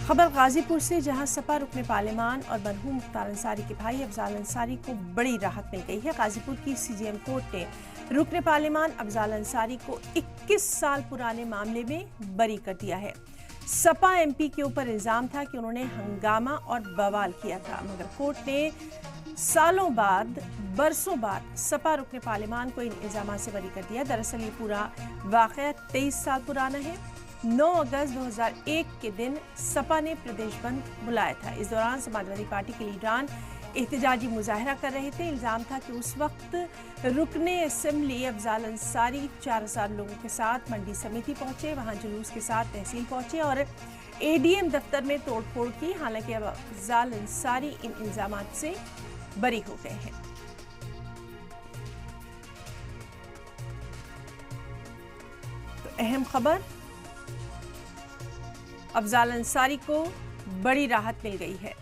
खबर गाजीपुर से, जहां सपा रुकने पार्लिमान और मरहूम मुख्तार अंसारी के भाई अफजाल अंसारी को बड़ी राहत मिल गई है। गाजीपुर की सीजेएम कोर्ट ने रुकने पार्लिमान अफजाल अंसारी को 21 साल पुराने मामले में बरी कर दिया है। सपा एमपी के ऊपर इल्जाम था कि उन्होंने हंगामा और बवाल किया था, मगर कोर्ट ने सालों बाद, बरसों बाद सपा रुकने पार्लिमान को इन इल्जामात से बरी कर दिया। दरअसल ये पूरा वाकया 23 साल पुराना है। 9 अगस्त 2001 के दिन सपा ने प्रदेश बंद बुलाया था। इस दौरान समाजवादी पार्टी के लीडरान एहतजाजी मुजाहरा कर रहे थे। इल्जाम था कि उस वक्त रुकने असेंबली अफजाल अंसारी 4000 लोगों के साथ मंडी समिति पहुंचे, वहां जुलूस के साथ तहसील पहुंचे और एडीएम दफ्तर में तोड़फोड़ की। हालांकि अब अफजाल अंसारी इन इल्जामात से बरी हो गए हैं। तो अहम खबर, अफजाल अंसारी को बड़ी राहत मिल गई है।